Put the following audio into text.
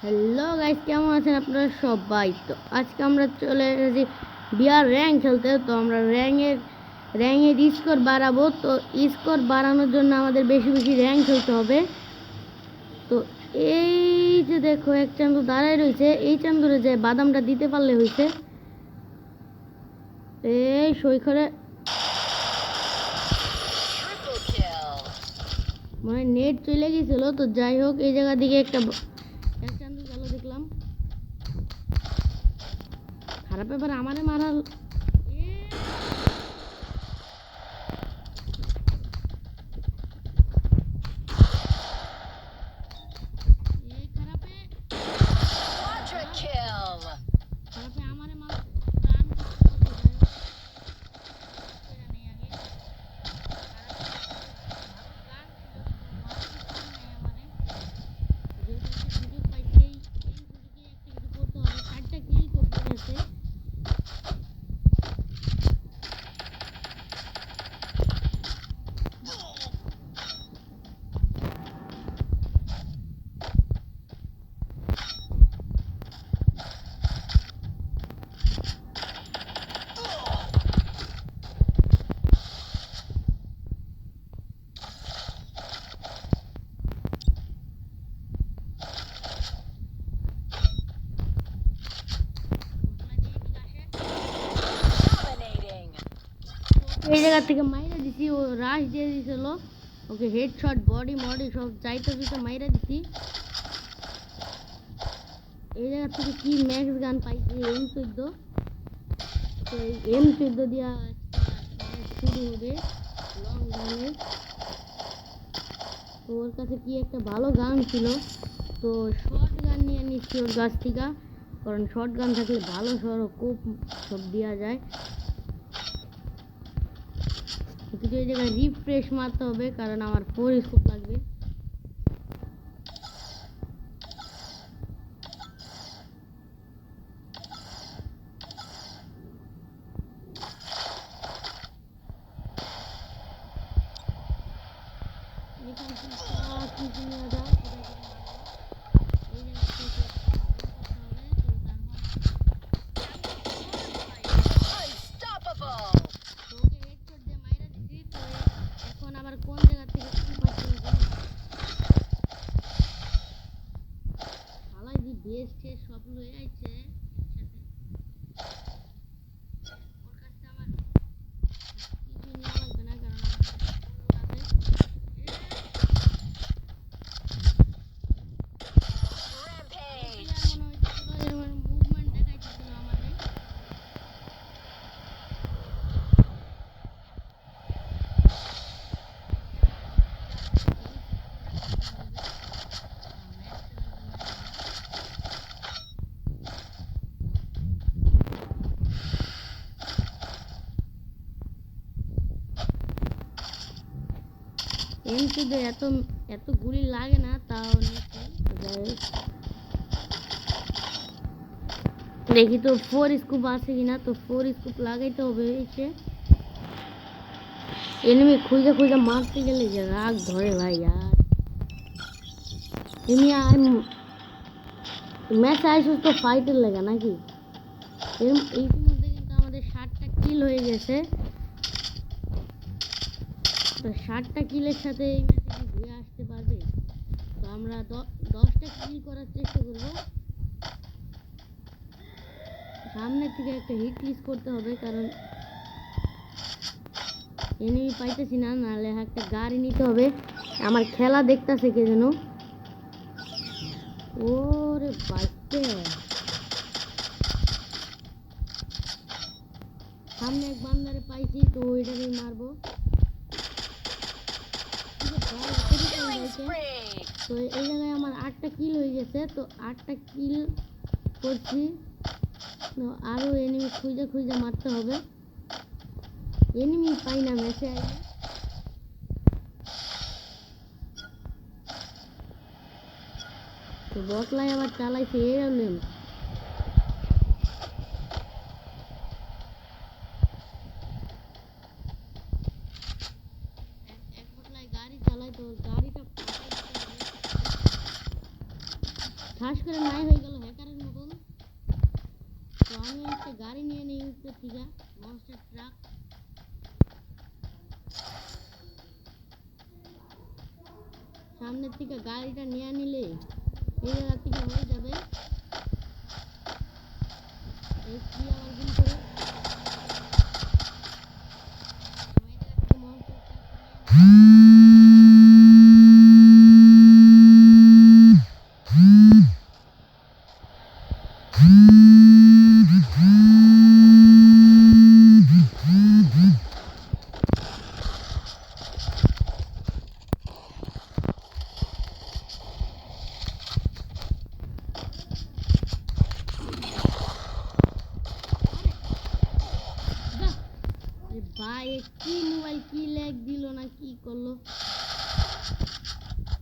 Hello guys, কেমন আছেন আপনারা সবাই? তো আজকে আমরা চলে এসেছি বিআর র্যাঙ্ক খেলতে। তো আমরা র্যাঙ্কের স্কোর বাড়াবো। তো স্কোর বাড়ানোর জন্য আমাদের বেশি বেশি র্যাঙ্ক খেলতে হবে। তো এই যে দেখো, এক চান্দু দাঁড়ায় রয়েছে, এই চান্দুরে যে বাদামটা দিতে পারলে হয়েছে। এই সই করে মানে নেট চলে গেছিল। তো যাই হোক, এই জায়গা দিকে এক চান্দু গেল দেখলাম। খারাপ ব্যাপার, আমারে মারাল। এই জায়গা থেকে মাইরা দিছি, ও রাশ দিয়ে দিছিল। ওকে হেডশট, বডি মডি সব চাইতে দিতে মাইরা দিছি। এই জায়গা থেকে কি ম্যাক্স গান পাইছি, M14। তো এই M14 দিয়া শুরু হবে লং গানের। তো ওর কাছে কি একটা ভালো গান ছিল, তো শর্ট গান নিয়ে নিচ্ছি ওর কাছ থেকে, কারণ শর্ট গান থাকলে ভালো সরো কোপ সব দেওয়া যায়। কিন্তু এই জায়গায় রিফ্রেশ মারতে হবে, কারণ আমার 4 স্কোপ লাগবে। এখন আবার কোন জায়গা থেকে ফালাই দি বেস টেস সব লয়ে আইছে ওর কাছে আমার কিছু নেওয়া লাগবে না, কারণ আমার মুভমেন্ট দেখাইছিল আমাদের। এমনিতে এত এত গুলি লাগে না, তাও দেখি তো 4 স্কুপ আছে কিনা। তো 4 স্কুপ লাগাইতে হবে। এসে এনিমি খুঁজে খুঁজে মারতে গেলে যে রাগ ধরে ভাই। আর এমনি আর ম্যাচ আইসুস তো ফাইটের লেগে নাকি। ইতিমধ্যে কিন্তু আমাদের 60টা কিল হয়ে গেছে। তো 60টা কিলের সাথে এই ম্যাচে কি ঘুরে আসতে পারবে? তো আমরা 10টা কিল করার চেষ্টা করব। সামনের থেকে একটা হিট লিস্ট করতে হবে, কারণ এনিমি পাইতেছি না, নাহলে একটা গাড়ি নিতে হবে। আমার খেলা দেখতেছে কে যেন। ওরে বাচ্চা, সামনে এক বান্দারে পাইছি, তো ওইটাকে মারবো। তো এই জায়গায় আমার 8টা কিল হয়ে গেছে। তো 8টা কিল করছি। তো আরো এনিমি খুঁজে খুঁজে মারতে হবে। এনিমি পাই না ম্যাচে আইলে। তো বটলাই আবার চালাইছে এরলেম। এক বটলাই গাড়ি চালায়, তো গাড়িটা ঠাস করে নাই হয়ে গেল হ্যাকারের মতন। তো আমি একটা গাড়ি নিয়ে নিই উপর থেকে, মনস্টার ট্রাক। সামনের থেকে গাড়িটা নিয়ে নিলে এই জায়গা থেকে হয়ে যাবে। এই কি আবার ভুল করে মনস্টার ট্রাক ভাই কি মোবাইল কি ল্যাগ দিল না কি করলো।